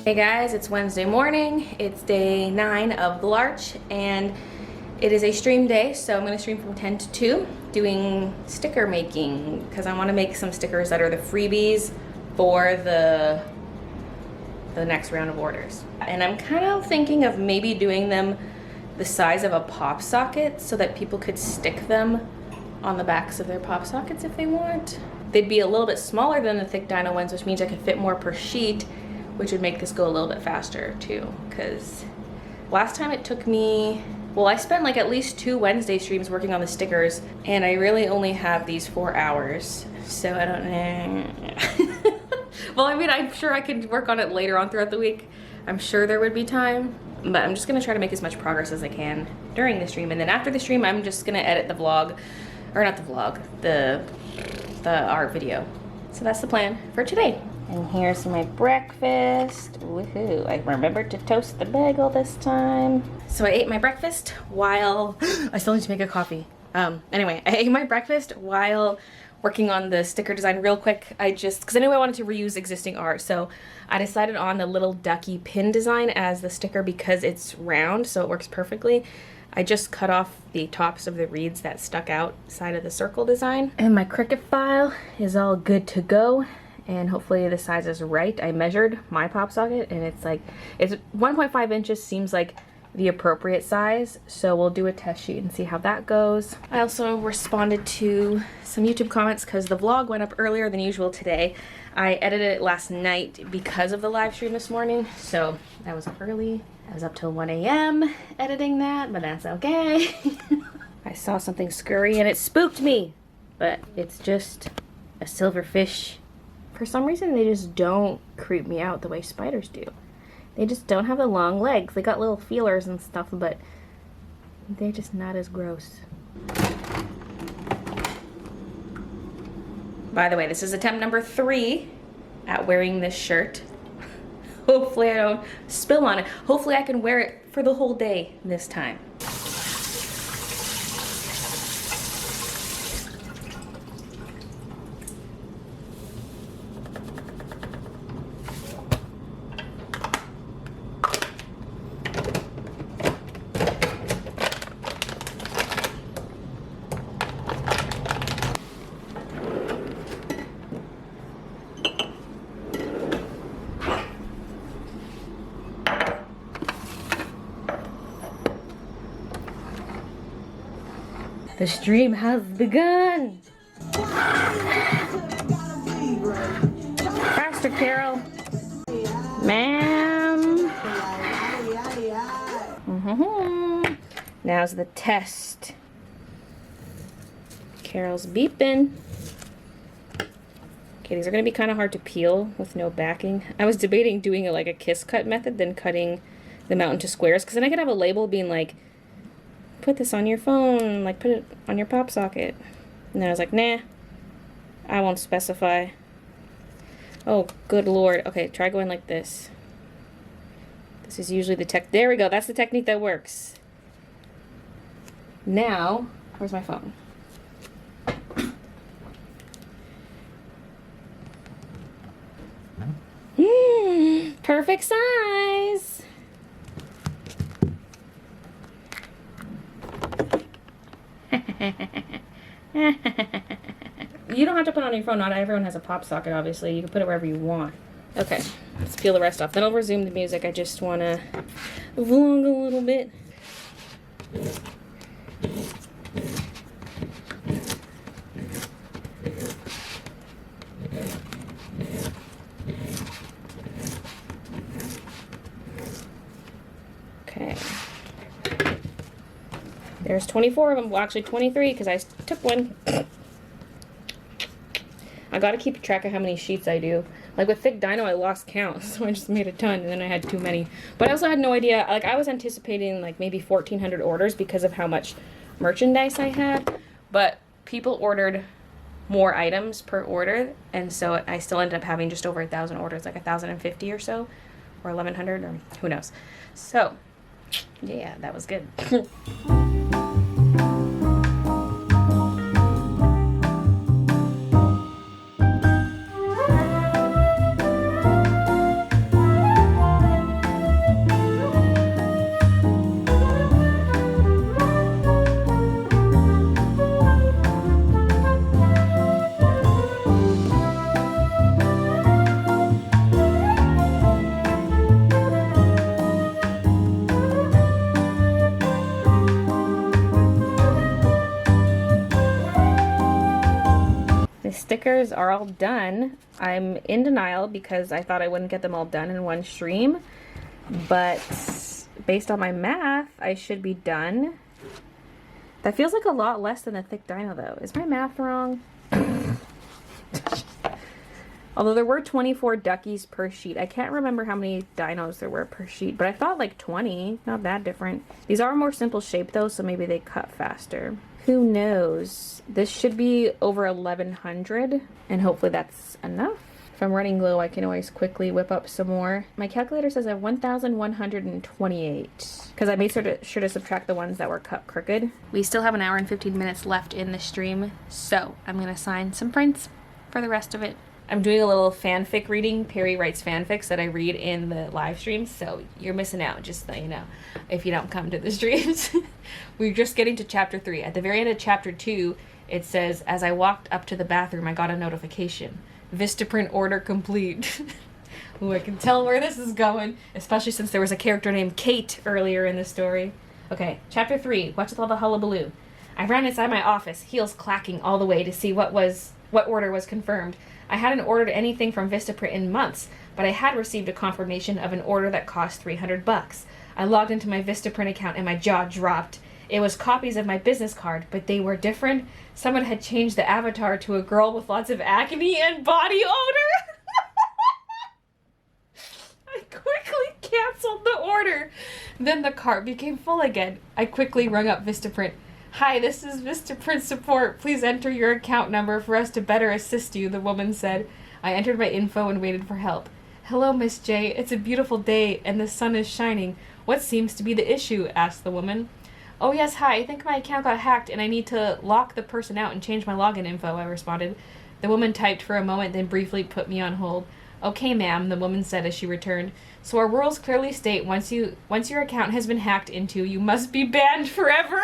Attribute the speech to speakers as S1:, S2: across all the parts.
S1: Hey guys, it's Wednesday morning. It's day 9 of Vlarch and it is a stream day, so I'm going to stream from 10 to 2 doing sticker making because I want to make some stickers that are the freebies for the next round of orders. And I'm kind of thinking of maybe doing them the size of a pop socket so that people could stick them on the backs of their pop sockets if they want. They'd be a little bit smaller than the thick dino ones, which means I could fit more per sheet, which would make this go a little bit faster too, because last time it took me, well, I spent like at least 2 Wednesday streams working on the stickers, and I really only have these 4 hours, so I don't know. Well, I mean, I'm sure I could work on it later on throughout the week. I'm sure there would be time, but I'm just gonna try to make as much progress as I can during the stream, and then after the stream, I'm just gonna edit the vlog, or not the vlog, the art video. So that's the plan for today. And here's my breakfast. Woohoo, I remembered to toast the bagel this time. So I ate my breakfast while, I still need to make a coffee. Anyway, I ate my breakfast while working on the sticker design real quick. Because I knew I wanted to reuse existing art, so I decided on the little ducky pin design as the sticker because it's round, so it works perfectly. I just cut off the tops of the reeds that stuck outside of the circle design. And my Cricut file is all good to go. And hopefully the size is right. I measured my pop socket and it's 1.5 inches seems like the appropriate size. So we'll do a test sheet and see how that goes. I also responded to some YouTube comments because the vlog went up earlier than usual today. I edited it last night because of the live stream this morning. So that was up early. I was up till 1 a.m. editing that, but that's okay. I saw something scurry and it spooked me, but it's just a silverfish. For some reason, they just don't creep me out the way spiders do. They just don't have the long legs. They got little feelers and stuff, but they're just not as gross. By the way, this is attempt number 3 at wearing this shirt. Hopefully I don't spill on it. Hopefully I can wear it for the whole day this time. The stream has begun! Faster, Carol! Ma'am! Now's the test. Carol's beeping. Okay, these are going to be kind of hard to peel with no backing. I was debating doing like a kiss cut method, then cutting them out into squares, because then I could have a label being like, put this on your phone, like put it on your pop socket. And then I was like, nah, I won't specify. Oh, good lord. Okay, try going like this. This is usually the there we go, that's the technique that works. Now, where's my phone? Perfect size. You don't have to put it on your phone. Not everyone has a pop socket, obviously. You can put it wherever you want. Okay, let's peel the rest off. Then I'll resume the music. I just want to vlog a little bit. Okay. There's 24 of them. Well, actually 23 because I took one. I gotta keep track of how many sheets I do. Like with thick dino, I lost count, so I just made a ton, and then I had too many. But I also had no idea. Like I was anticipating like maybe 1,400 orders because of how much merchandise I had. But people ordered more items per order, and so I still ended up having just over 1,000 orders, like 1,050 or so, or 1,100, or who knows. So, yeah, that was good. stickers are all done. I'm in denial because I thought I wouldn't get them all done in one stream, but based on my math, I should be done. That feels like a lot less than a thick dino though. Is my math wrong? Although there were 24 duckies per sheet. I can't remember how many dinos there were per sheet, but I thought like 20. Not that different. These are a more simple shape though, so maybe they cut faster. Who knows? This should be over 1100, and hopefully that's enough. If I'm running low, I can always quickly whip up some more. My calculator says I have 1,128, because I made sure to subtract the ones that were cut crooked. We still have an hour and 15 minutes left in the stream, so I'm gonna sign some prints for the rest of it. I'm doing a little fanfic reading. Perry writes fanfics that I read in the live streams, so you're missing out, just so you know, if you don't come to the streams. We're just getting to chapter 3. At the very end of chapter 2, it says, as I walked up to the bathroom, I got a notification. Vistaprint order complete. Ooh, I can tell where this is going, especially since there was a character named Kate earlier in the story. Okay, chapter 3, what's with all the hullabaloo? I ran inside my office, heels clacking all the way to see what order was confirmed. I hadn't ordered anything from Vistaprint in months, but I had received a confirmation of an order that cost $300. I logged into my Vistaprint account and my jaw dropped. It was copies of my business card, but they were different. Someone had changed the avatar to a girl with lots of acne and body odor. I quickly canceled the order. Then the cart became full again. I quickly rung up Vistaprint. Hi, this is Vistaprint support. Please enter your account number for us to better assist you, the woman said. I entered my info and waited for help. Hello, Miss J. It's a beautiful day and the sun is shining. What seems to be the issue? Asked the woman. Oh yes, hi. I think my account got hacked and I need to lock the person out and change my login info, I responded. The woman typed for a moment, then briefly put me on hold. Okay, ma'am, the woman said as she returned. So our rules clearly state once your account has been hacked into, you must be banned forever.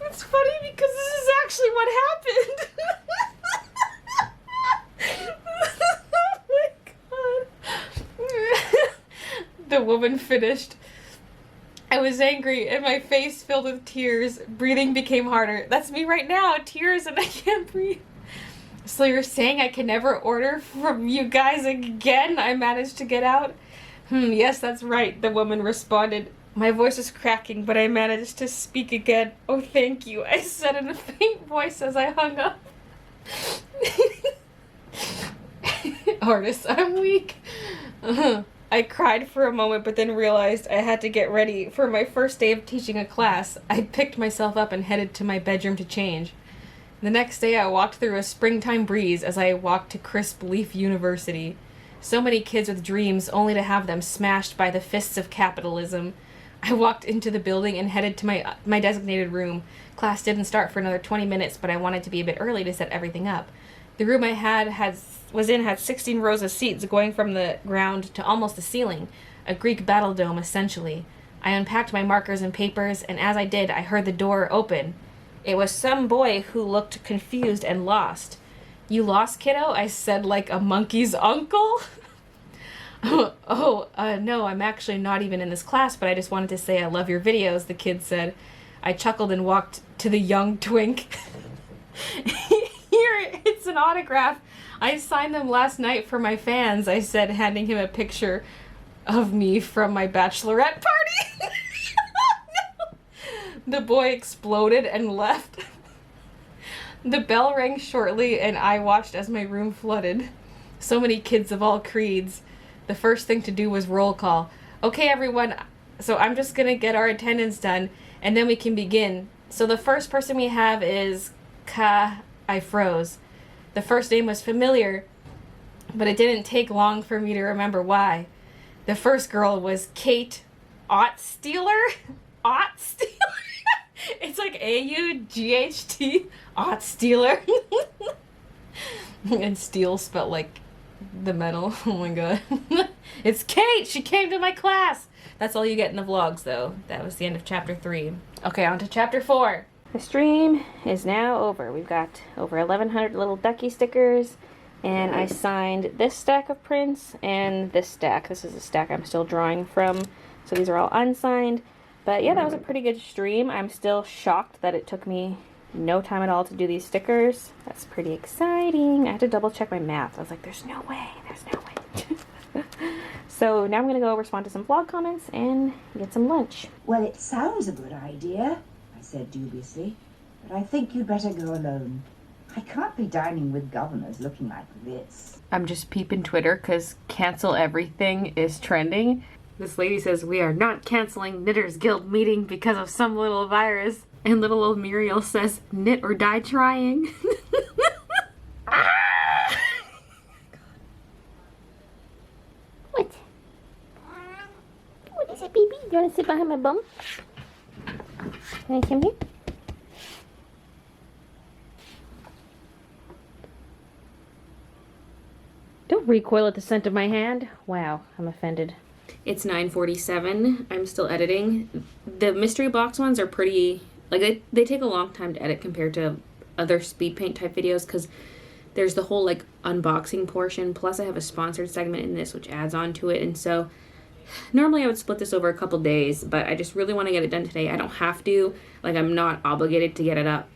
S1: It's funny because this is actually what happened. The woman finished. I was angry and my face filled with tears. Breathing became harder. That's me right now, tears and I can't breathe. So you're saying I can never order from you guys again? I managed to get out. Yes, that's right, the woman responded. My voice was cracking, but I managed to speak again. Oh, thank you, I said in a faint voice as I hung up. Artist, I'm weak. I cried for a moment, but then realized I had to get ready for my first day of teaching a class. I picked myself up and headed to my bedroom to change. The next day, I walked through a springtime breeze as I walked to Crisp Leaf University. So many kids with dreams, only to have them smashed by the fists of capitalism. I walked into the building and headed to my designated room. Class didn't start for another 20 minutes, but I wanted to be a bit early to set everything up. The room I was in had 16 rows of seats going from the ground to almost the ceiling, a Greek battle dome essentially. I unpacked my markers and papers, and as I did, I heard the door open. It was some boy who looked confused and lost. You lost, kiddo? I said like a monkey's uncle. No, I'm actually not even in this class, but I just wanted to say I love your videos, the kid said. I chuckled and walked to the young twink. Here, it's an autograph. I signed them last night for my fans, I said, handing him a picture of me from my bachelorette party. No. The boy exploded and left. The bell rang shortly, and I watched as my room flooded. So many kids of all creeds. The first thing to do was roll call. Okay, everyone, so I'm just gonna get our attendance done, and then we can begin. So the first person we have is I froze. The first name was familiar, but it didn't take long for me to remember why. The first girl was Kate Ottstealer. Ottstealer? It's like A-U-G-H-T. Ottstealer. And steel spelled like the metal. Oh my god. It's Kate! She came to my class! That's all you get in the vlogs, though. That was the end of chapter 3. Okay, on to chapter 4. The stream is now over. We've got over 1,100 little ducky stickers, and I signed this stack of prints and this stack. This is a stack I'm still drawing from. So these are all unsigned. But yeah, that was a pretty good stream. I'm still shocked that it took me no time at all to do these stickers. That's pretty exciting. I had to double check my math. I was like, there's no way, there's no way. So now I'm gonna go respond to some vlog comments and get some lunch.
S2: Well, it sounds a good idea, I said dubiously, but I think you'd better go alone. I can't be dining with governors looking like this.
S1: I'm just peeping Twitter because cancel everything is trending. This lady says, we are not canceling Knitters Guild meeting because of some little virus. And little old Muriel says, knit or die trying.
S3: What? What is it, baby? You want to sit behind my bum? Can I come here?
S1: Don't recoil at the scent of my hand. Wow, I'm offended. It's 9:47. I'm still editing. The mystery box ones are pretty, like they take a long time to edit compared to other speed paint type videos because there's the whole like unboxing portion. Plus I have a sponsored segment in this which adds on to it. And so normally I would split this over a couple days, but I just really want to get it done today. I don't have to, like I'm not obligated to get it up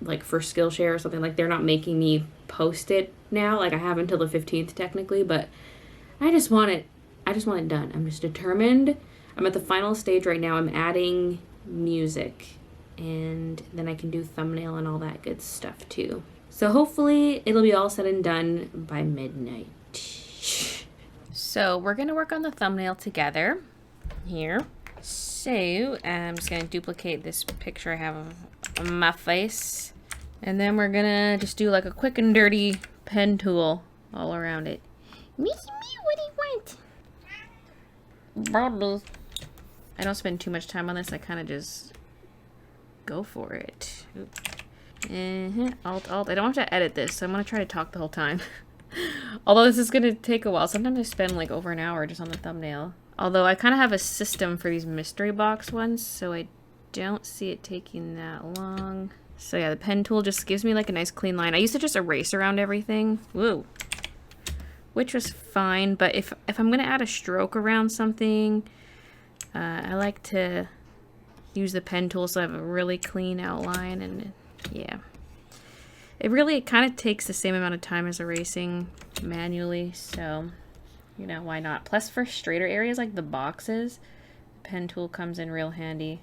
S1: like for Skillshare or something. Like they're not making me post it now. Like I have until the 15th technically, but I just want it done. I'm just determined. I'm at the final stage right now. I'm adding music and then I can do thumbnail and all that good stuff too. So hopefully it'll be all said and done by midnight. So we're gonna work on the thumbnail together here. So I'm just gonna duplicate this picture I have of my face. And then we're gonna just do like a quick and dirty pen tool all around it.
S3: Missy me, what do you want?
S1: I don't spend too much time on this. I kind of just go for it. Alt. I don't have to edit this, so I'm going to try to talk the whole time. Although this is going to take a while. Sometimes I spend like over an hour just on the thumbnail. Although I kind of have a system for these mystery box ones, so I don't see it taking that long. So yeah, the pen tool just gives me like a nice clean line. I used to just erase around everything. Woo. Which was fine, but if I'm gonna add a stroke around something, I like to use the pen tool so I have a really clean outline, and yeah. It really kind of takes the same amount of time as erasing manually, so, you know, why not? Plus for straighter areas like the boxes, the pen tool comes in real handy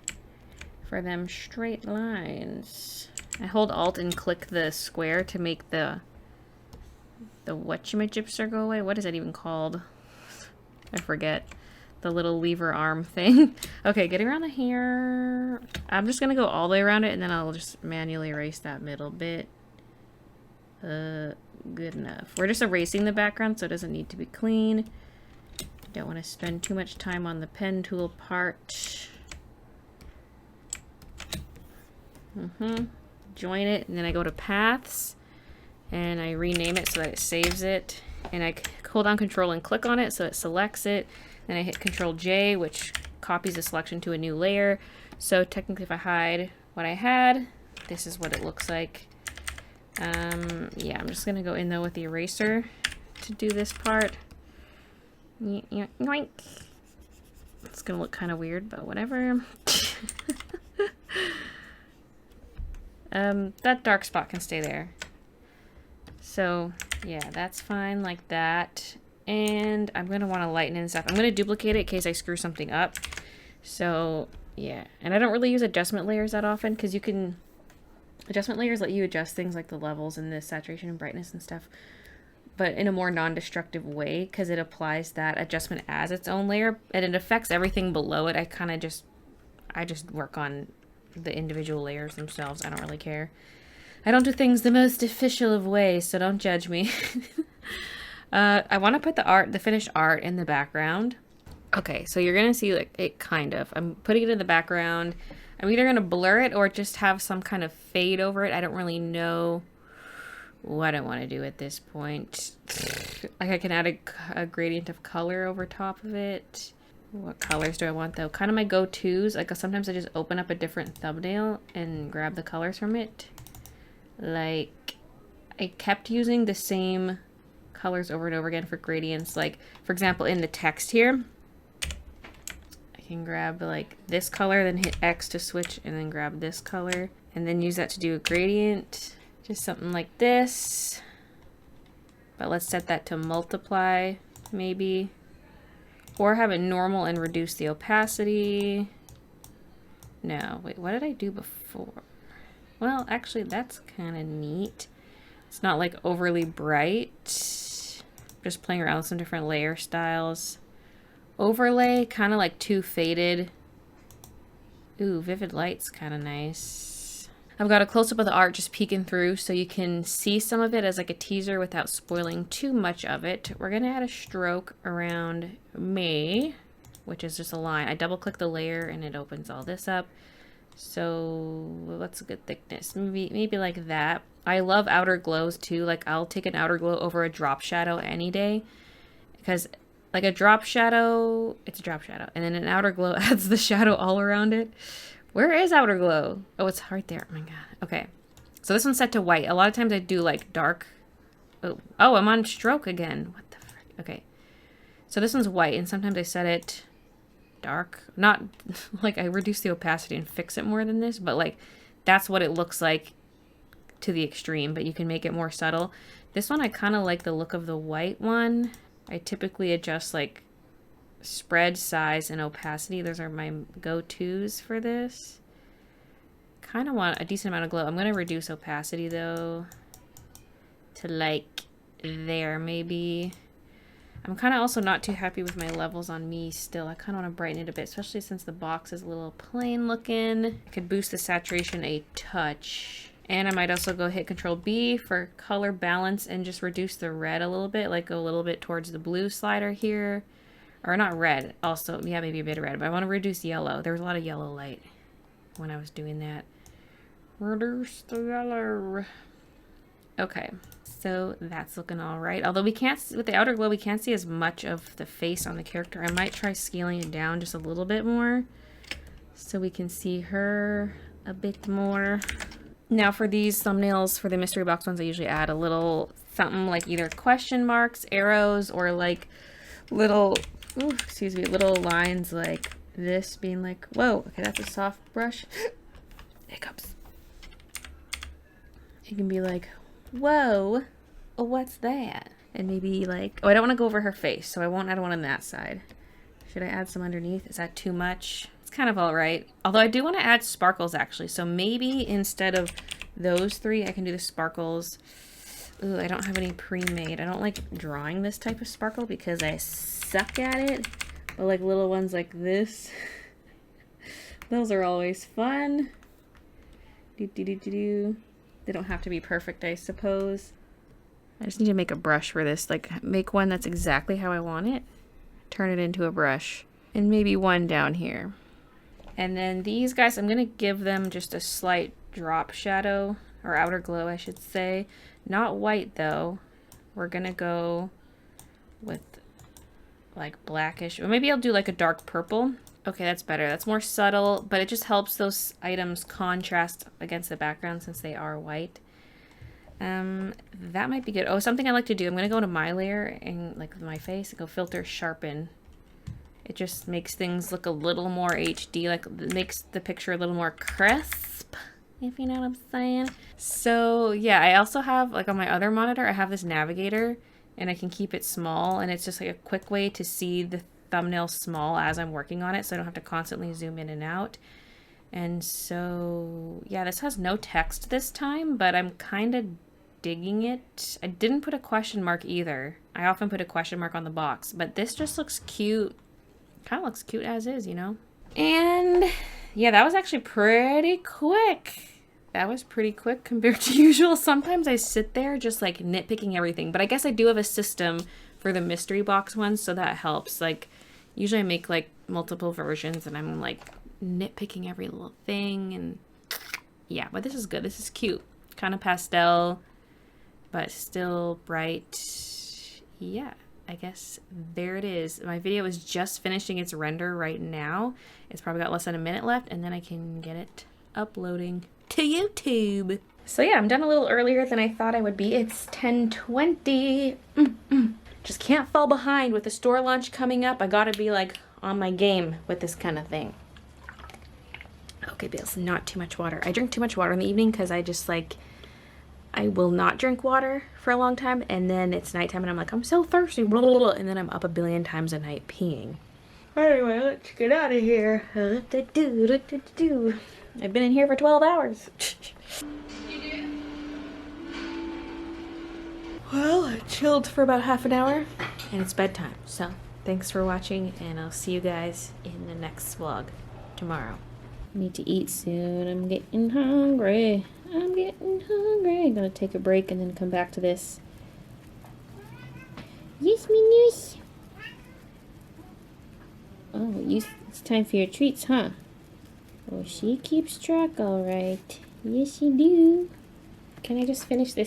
S1: for them straight lines. I hold Alt and click the square to make the whatchamajipster go away. What is it even called? I forget. The little lever arm thing. Okay, getting around the hair. I'm just gonna go all the way around it and then I'll just manually erase that middle bit. Good enough. We're just erasing the background so it doesn't need to be clean. Don't want to spend too much time on the pen tool part. Join it and then I go to paths. And I rename it so that it saves it. And I hold down Control and click on it so it selects it. Then I hit Control J, which copies the selection to a new layer. So technically if I hide what I had, this is what it looks like. Yeah, I'm just gonna go in though with the eraser to do this part. Yoink. It's gonna look kind of weird, but whatever. That dark spot can stay there. So yeah, that's fine like that. And I'm gonna want to lighten it and stuff. I'm gonna duplicate it in case I screw something up. So yeah, and I don't really use adjustment layers that often because you can, adjustment layers let you adjust things like the levels and the saturation and brightness and stuff, but in a more non-destructive way because it applies that adjustment as its own layer and it affects everything below it. I just work on the individual layers themselves. I don't really care. I don't do things the most official of ways, so don't judge me. I want to put the finished art in the background. Okay, so you're gonna see like it kind of. I'm putting it in the background. I'm either gonna blur it or just have some kind of fade over it. I don't really know what I want to do at this point. Like I can add a gradient of color over top of it. What colors do I want though? Kind of my go-tos. Like sometimes I just open up a different thumbnail and grab the colors from it. Like I kept using the same colors over and over again for gradients. Like for example in the text here, can grab like this color, then hit X to switch, and then grab this color, and then use that to do a gradient. Just something like this. But let's set that to multiply, maybe. Or have it normal and reduce the opacity. No, wait, what did I do before? Well, actually, that's kind of neat. It's not like overly bright. Just playing around with some different layer styles. Overlay, kind of like too faded. Ooh, vivid light's kind of nice. I've got a close-up of the art just peeking through so you can see some of it as like a teaser without spoiling too much of it. We're gonna add a stroke around me, which is just a line. I double-click the layer and it opens all this up. So what's a good thickness? Maybe like that. I love outer glows too. Like I'll take an outer glow over a drop shadow any day, because like a drop shadow, it's a drop shadow, and then an outer glow adds the shadow all around it. Where is outer glow? Oh, it's right there. Oh my god. Okay, so this one's set to white. A lot of times I do like dark. Oh, I'm on stroke again. What the frick? Okay, so this one's white, and sometimes I set it dark. Not like I reduce the opacity and fix it more than this, but like that's what it looks like to the extreme, but you can make it more subtle. This one I kind of like the look of the white one. I typically adjust like spread, size, and opacity. Those are my go-tos for this. Kind of want a decent amount of glow. I'm going to reduce opacity though to like there maybe. I'm kind of also not too happy with my levels on me still. I kind of want to brighten it a bit, especially since the box is a little plain looking. I could boost the saturation a touch. And I might also go hit Control B for color balance and just reduce the red a little bit, like go a little bit towards the blue slider here. Or not red, also, yeah, maybe a bit of red, but I want to reduce yellow. There was a lot of yellow light when I was doing that. Reduce the yellow. Okay, so that's looking all right. Although we can't, with the outer glow, we can't see as much of the face on the character. I might try scaling it down just a little bit more so we can see her a bit more. Now for these thumbnails, for the mystery box ones, I usually add a little something like either question marks, arrows, or like little, little lines like this being like, whoa, okay, that's a soft brush. Hiccups. It can be like, whoa, what's that? And maybe like, oh, I don't want to go over her face, so I won't add one on that side. Should I add some underneath? Is that too much? Kind of all right, although I do want to add sparkles actually, so maybe instead of those three I can do the sparkles. Ooh, I don't have any pre-made. I don't like drawing this type of sparkle because I suck at it, but like little ones like this, those are always fun. They don't have to be perfect, I suppose. I just need to make a brush for this, like make one that's exactly how I want it, turn it into a brush, and maybe one down here. And then these guys, I'm going to give them just a slight drop shadow, or outer glow, I should say. Not white, though. We're going to go with, like, blackish. Or maybe I'll do, like, a dark purple. Okay, that's better. That's more subtle, but it just helps those items contrast against the background since they are white. That might be good. Oh, something I like to do. I'm going to go to my layer and, like, my face and go filter, sharpen. It just makes things look a little more HD, like it makes the picture a little more crisp, if you know what I'm saying. So yeah, I also have, like on my other monitor, I have this navigator and I can keep it small, and it's just like a quick way to see the thumbnail small as I'm working on it, so I don't have to constantly zoom in and out. And so yeah, this has no text this time, but I'm kind of digging it. I didn't put a question mark either. I often put a question mark on the box, but this just looks cute. Kind of looks cute as is, you know? And yeah, that was actually pretty quick. That was pretty quick compared to usual. Sometimes I sit there just like nitpicking everything, but I guess I do have a system for the mystery box ones, so that helps. Like usually I make like multiple versions and I'm like nitpicking every little thing, and yeah, but this is good. This is cute. Kind of pastel, but still bright. Yeah. I guess there it is. My video is just finishing its render right now. It's probably got less than a minute left, and then I can get it uploading to YouTube. So yeah, I'm done a little earlier than I thought I would be. It's 10:20. Just can't fall behind with the store launch coming up. I gotta be like on my game with this kind of thing. Okay, Bales, not too much water. I drink too much water in the evening because I just like, I will not drink water for a long time, and then it's nighttime and I'm like, I'm so thirsty, blah, blah, blah, and then I'm up a billion times a night peeing. Anyway, let's get out of here. I've been in here for 12 hours. Well, I chilled for about half an hour and it's bedtime. So thanks for watching, and I'll see you guys in the next vlog tomorrow. I need to eat soon. I'm getting hungry. I'm gonna take a break and then come back to this. Yes, Minus. Oh, it's time for your treats, huh? Oh, she keeps track, all right. Yes, she do. Can I just finish this